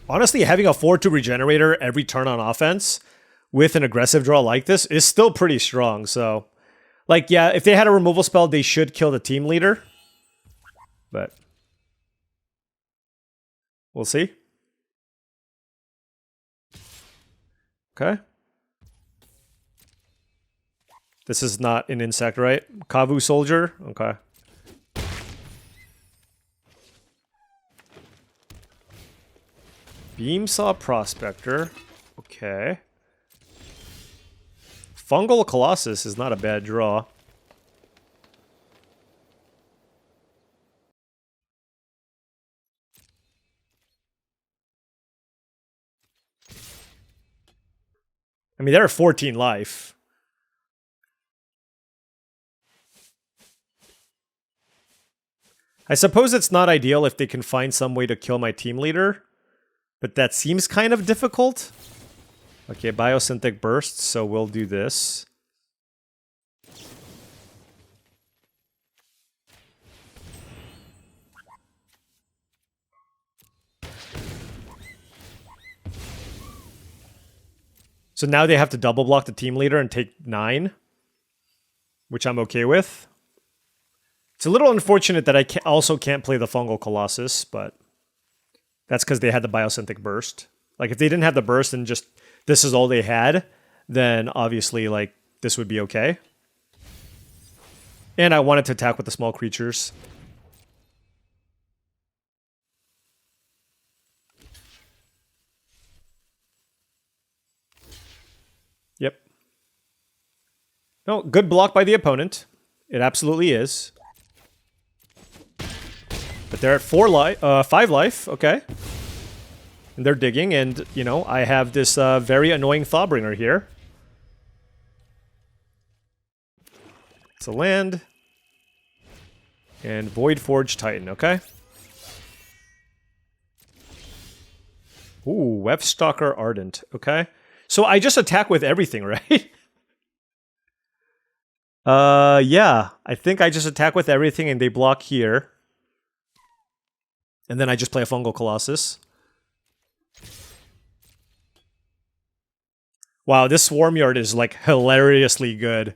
Honestly, having a 4/2 Regenerator every turn on offense with an aggressive draw like this is still pretty strong. So, like, yeah, if they had a removal spell, they should kill the team leader. But we'll see. Okay. This is not an insect, right? Kavu Soldier? Okay. Beamsaw Prospector. Okay. Fungal Colossus is not a bad draw. I mean, they're 14 life. I suppose it's not ideal if they can find some way to kill my team leader, but that seems kind of difficult. Okay, Biosynthetic Burst, so we'll do this. So now they have to double block the team leader and take 9, which I'm okay with. It's a little unfortunate that I also can't play the Fungal Colossus, but that's because they had the Biosynthetic Burst. Like, if they didn't have the burst and just this is all they had, then obviously, like, this would be okay. And I wanted to attack with the small creatures. Yep. No, good block by the opponent. It absolutely is. But they're at 5 life, okay. And they're digging, and, you know, I have this very annoying Thawbringer here. It's a land. And Voidforge Titan, okay. Ooh, Web Stalker Ardent. Okay. So I just attack with everything, right? Yeah. I think I just attack with everything and they block here. And then I just play a Fungal Colossus. Wow, this Swarm Yard is like hilariously good.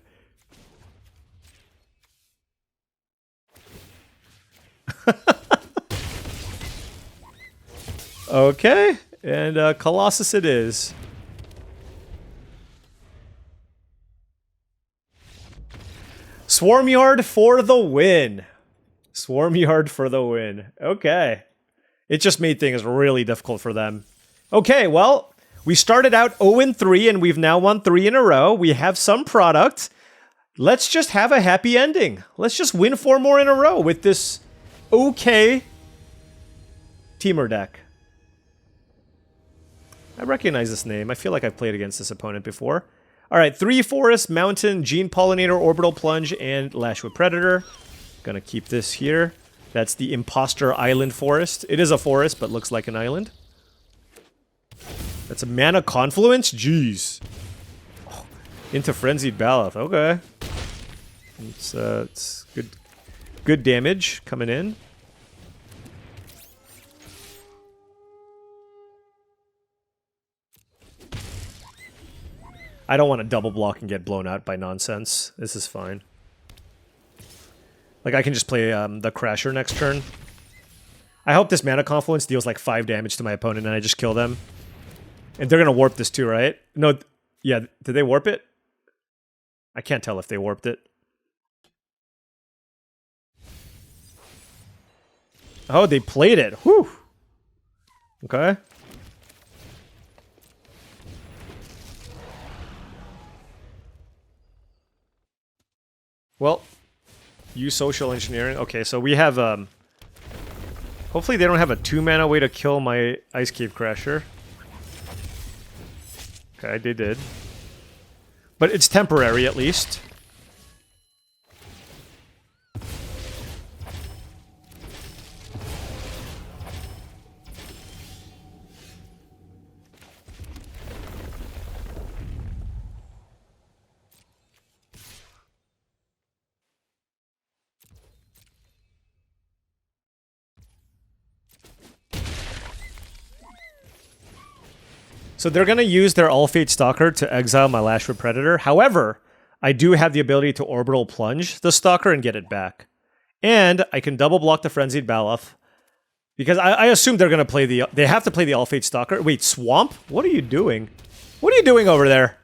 Okay, and Colossus it is. Swarm Yard for the win. Swarm Yard for the win. Okay. It just made things really difficult for them. Okay, well, we started out 0-3 and we've now won 3 in a row. We have some product. Let's just have a happy ending. Let's just win 4 more in a row with this okay Teamer deck. I recognize this name. I feel like I've played against this opponent before. Alright, 3 Forest, Mountain, Gene Pollinator, Orbital Plunge, and Lashwood Predator. Gonna keep this here. That's the Imposter Island Forest. It is a forest, but looks like an island. That's a Mana Confluence? Jeez. Oh, into Frenzied Baloth. Okay. It's good damage coming in. I don't want to double block and get blown out by nonsense. This is fine. Like, I can just play the Crasher next turn. I hope this Mana Confluence deals like 5 damage to my opponent and I just kill them. And they're going to warp this too, right? No, yeah, did they warp it? I can't tell if they warped it. Oh, they played it. Whew. Okay. Well, use social engineering. Okay, so we have, hopefully they don't have a 2-mana way to kill my Ice Cave Crasher. Okay, they did. But it's temporary, at least. So they're going to use their All-Fate Stalker to exile my Lashwood Predator. However, I do have the ability to Orbital Plunge the Stalker and get it back. And I can double block the Frenzied Baloth. Because I assume they're going to play the... They have to play the All-Fate Stalker. Wait, Swamp? What are you doing? What are you doing over there?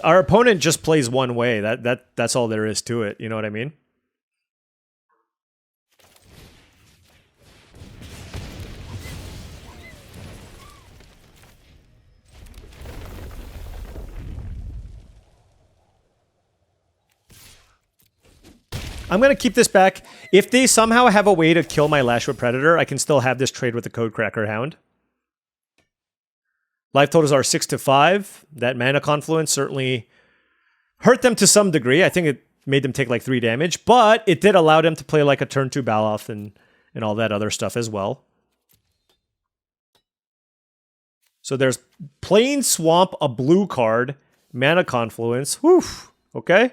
Our opponent just plays one way. That's all there is to it. You know what I mean? I'm going to keep this back. If they somehow have a way to kill my Lashwood Predator, I can still have this trade with the Codecracker Hound. Life totals are 6-5. That Mana Confluence certainly hurt them to some degree. I think it made them take like 3 damage, but it did allow them to play like a turn 2 Baloth and all that other stuff as well. So there's Plain Swamp, a blue card, Mana Confluence. Whew. Okay.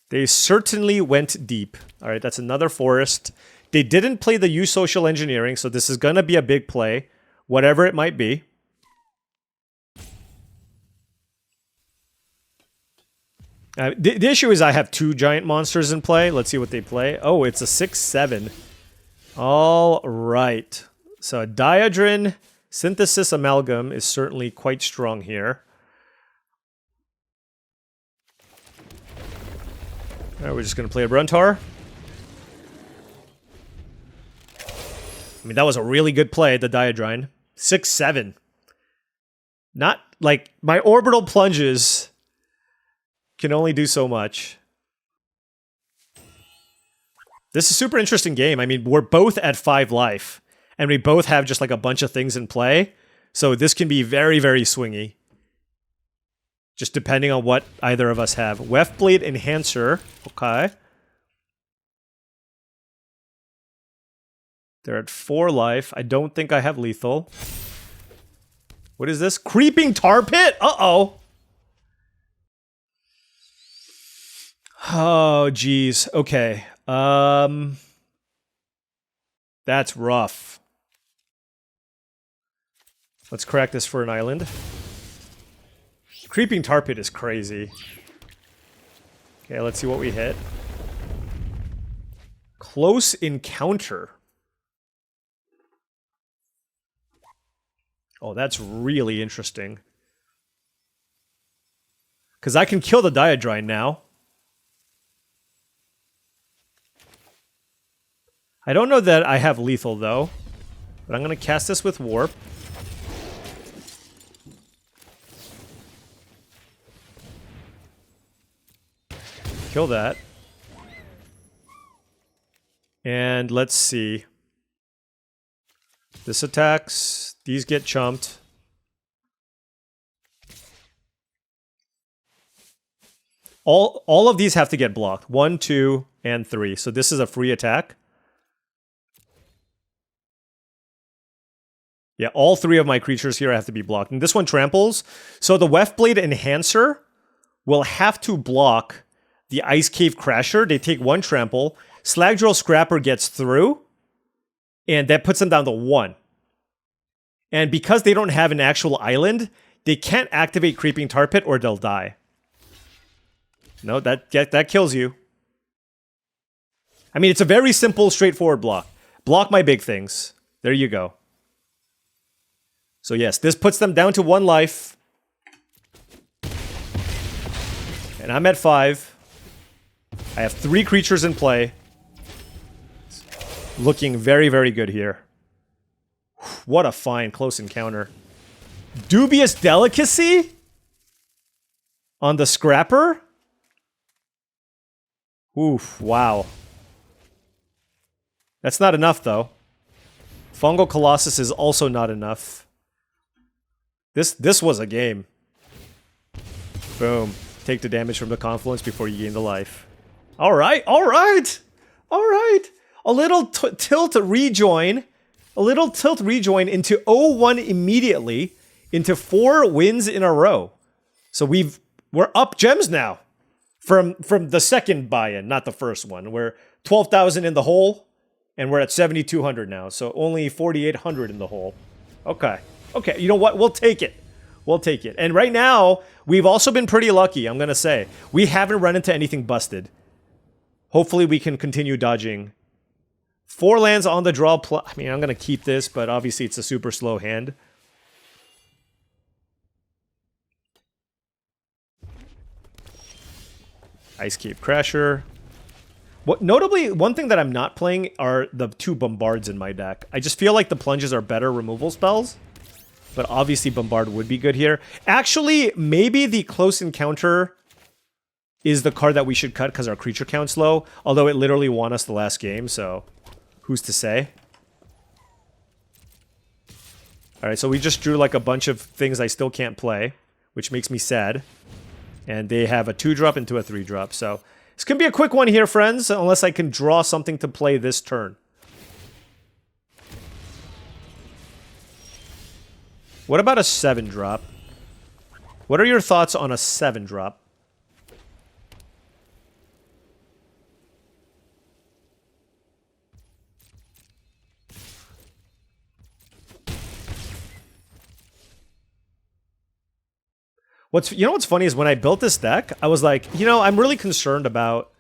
They certainly went deep. All right, that's another forest. They didn't play the use social engineering, so this is going to be a big play. Whatever it might be. The issue is I have 2 giant monsters in play. Let's see what they play. Oh, it's a 6/7. All right. So Diadrin Synthesis Amalgam is certainly quite strong here. All right, we're just going to play a Bruntar. I mean, that was a really good play, the Diadrine. 6/7. Not, like, my Orbital Plunges can only do so much. This is a super interesting game. I mean, we're both at 5 life, and we both have just, like, a bunch of things in play. So this can be very, very swingy. Just depending on what either of us have. Weft Blade Enhancer. Okay. They're at 4 life. I don't think I have lethal. What is this? Creeping Tar Pit? Uh-oh. Oh, geez. Okay. That's rough. Let's crack this for an island. Creeping Tar Pit is crazy. Okay, let's see what we hit. Close Encounter. Oh, that's really interesting. Because I can kill the Diadrine now. I don't know that I have lethal, though. But I'm going to cast this with Warp. Kill that. And let's see. This attacks. These get chumped. All of these have to get blocked. 1, 2, and 3. So this is a free attack. Yeah, all 3 of my creatures here have to be blocked. And this one tramples. So the Weft Blade Enhancer will have to block the Ice Cave Crasher. They take 1 trample. Slag Drill Scrapper gets through. And that puts them down to 1. And because they don't have an actual island, they can't activate Creeping Tar Pit or they'll die. No, that kills you. I mean, it's a very simple, straightforward block. Block my big things. There you go. So yes, this puts them down to 1 life. And I'm at 5. I have 3 creatures in play. Looking very, very good here. What a fine close encounter. Dubious Delicacy? On the Scrapper? Oof, wow. That's not enough, though. Fungal Colossus is also not enough. This was a game. Boom. Take the damage from the Confluence before you gain the life. Alright, alright! Alright! A little tilt rejoin. A little tilt rejoin into 0-1 immediately. Into 4 wins in a row. So we're up gems now. From the second buy-in, not the first one. We're 12,000 in the hole. And we're at 7,200 now. So only 4,800 in the hole. Okay. Okay, you know what? We'll take it. We'll take it. And right now, we've also been pretty lucky, I'm going to say. We haven't run into anything busted. Hopefully we can continue dodging. 4 lands on the draw. I mean, I'm going to keep this, but obviously it's a super slow hand. Ice Cave Crasher. Notably, one thing that I'm not playing are the 2 Bombards in my deck. I just feel like the plunges are better removal spells. But obviously Bombard would be good here. Actually, maybe the Close Encounter is the card that we should cut because our creature count's low. Although it literally won us the last game, so who's to say? Alright, so we just drew like a bunch of things I still can't play, which makes me sad. And they have a 2-drop into a 3-drop, so this can be a quick one here, friends, unless I can draw something to play this turn. What about a 7-drop? What are your thoughts on a 7-drop? You know what's funny is when I built this deck, I was like, you know, I'm really concerned about...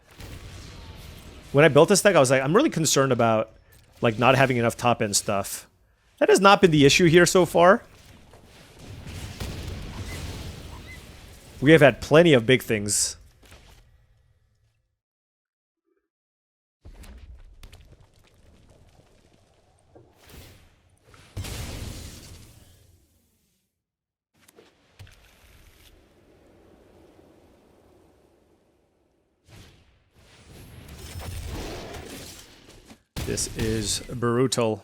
When I built this deck, I was like, I'm really concerned about, like, not having enough top-end stuff. That has not been the issue here so far. We have had plenty of big things. This is brutal.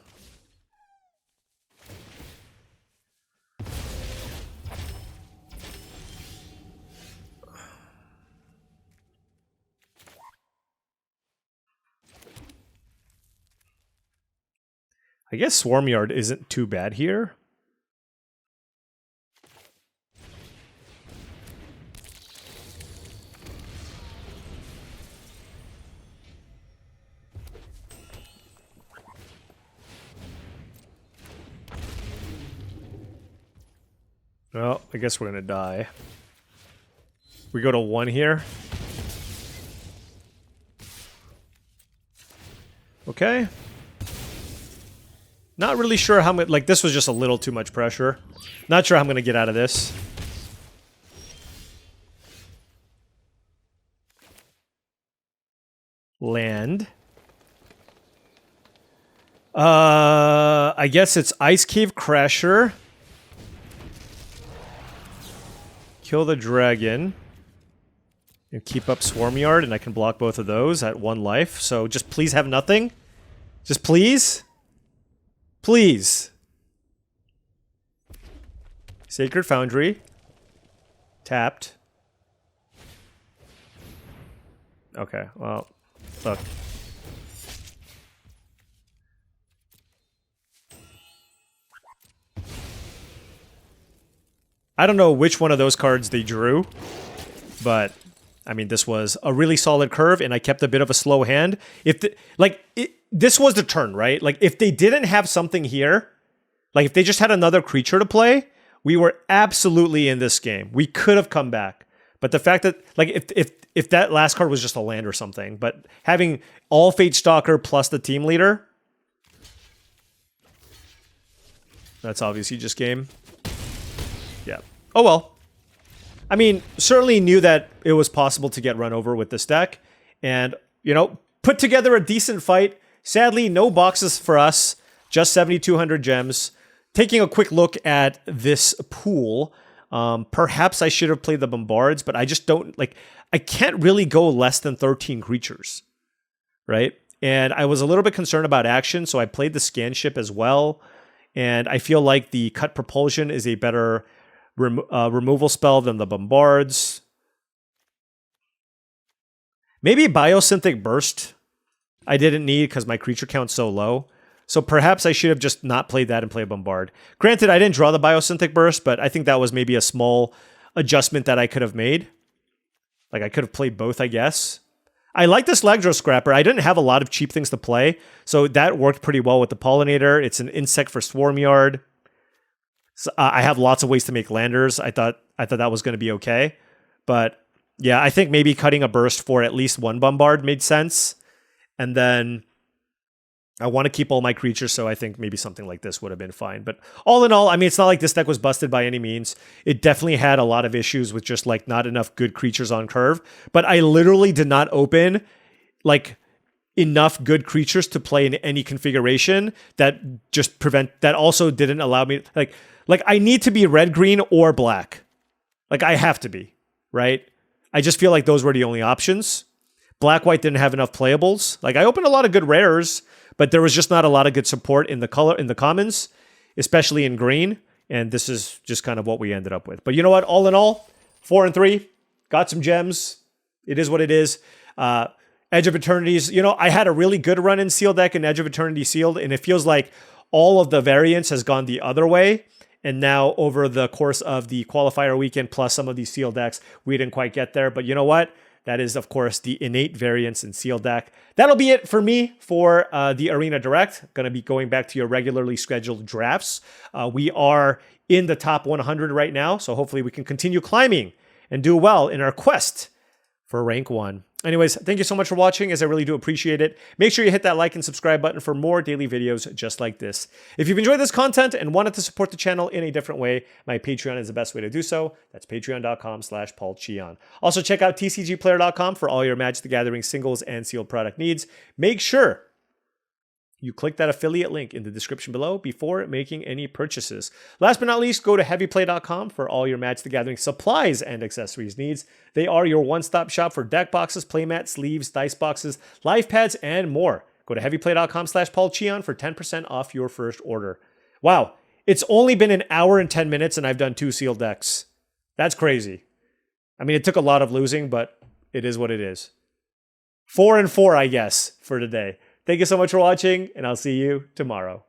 I guess Swarm Yard isn't too bad here. Well, I guess we're gonna die. We go to 1 here. Okay. Not really sure how much, like, this was just a little too much pressure. Not sure how I'm gonna get out of this. Land. I guess it's Ice Cave Crasher. Kill the dragon. And keep up Swarm Yard, and I can block both of those at 1 life. So just please have nothing. Just please. Please. Sacred Foundry. Tapped. Okay, well, look. I don't know which one of those cards they drew, but I mean, this was a really solid curve, and I kept a bit of a slow hand. If this was the turn, right? Like, if they didn't have something here, like if they just had another creature to play, we were absolutely in this game. We could have come back. But the fact that, like, if that last card was just a land or something, but having all Fate Stalker plus the team leader, that's obviously just game. Yeah. Oh well. I mean, certainly knew that it was possible to get run over with this deck. And, you know, put together a decent fight. Sadly, no boxes for us. Just 7,200 gems. Taking a quick look at this pool. Perhaps I should have played the Bombards, but I just don't, like, I can't really go less than 13 creatures. Right? And I was a little bit concerned about action, so I played the Scan Ship as well. And I feel like the Cut Propulsion is a better removal spell than the Bombards. Maybe Biosynthetic Burst I didn't need because my creature count's so low. So perhaps I should have just not played that and played Bombard. Granted, I didn't draw the Biosynthetic Burst, but I think that was maybe a small adjustment that I could have made. Like, I could have played both, I guess. I like this Lagdro Scrapper. I didn't have a lot of cheap things to play, so that worked pretty well with the Pollinator. It's an insect for Swarm Yard. So, I have lots of ways to make landers. I thought that was going to be okay. But yeah, I think maybe cutting a burst for at least 1 Bombard made sense. And then I want to keep all my creatures, so I think maybe something like this would have been fine. But all in all, I mean, it's not like this deck was busted by any means. It definitely had a lot of issues with just, like, not enough good creatures on curve. But I literally did not open, like, enough good creatures to play in any configuration that also didn't allow me, like I need to be red, green, or black. Like, I have to be, right? I just feel like those were the only options. Black, white didn't have enough playables. Like, I opened a lot of good rares, but there was just not a lot of good support in the commons, especially in green. And this is just kind of what we ended up with. But you know what? All in all, 4 and 3, got some gems. It is what it is. Edge of Eternities, you know, I had a really good run in Sealed deck and Edge of Eternity Sealed, and it feels like all of the variance has gone the other way. And now over the course of the qualifier weekend, plus some of these Sealed decks, we didn't quite get there. But you know what? That is, of course, the innate variance in Sealed deck. That'll be it for me for the Arena Direct. Going to be going back to your regularly scheduled drafts. We are in the top 100 right now, so hopefully we can continue climbing and do well in our quest for rank 1. Anyways, thank you so much for watching, as I really do appreciate it. Make sure you hit that like and subscribe button for more daily videos just like this. If you've enjoyed this content and wanted to support the channel in a different way, my Patreon is the best way to do so. That's patreon.com/paulcheon. Also, check out TCGplayer.com for all your Magic the Gathering singles and sealed product needs. Make sure you click that affiliate link in the description below before making any purchases. Last but not least, go to heavyplay.com for all your Magic the Gathering supplies and accessories needs. They are your one-stop shop for deck boxes, playmats, sleeves, dice boxes, life pads, and more. Go to heavyplay.com/paulcheon for 10% off your first order. Wow, it's only been an hour and 10 minutes and I've done 2 sealed decks. That's crazy. I mean, it took a lot of losing, but it is what it is. 4 and 4, I guess, for today. Thank you so much for watching, and I'll see you tomorrow.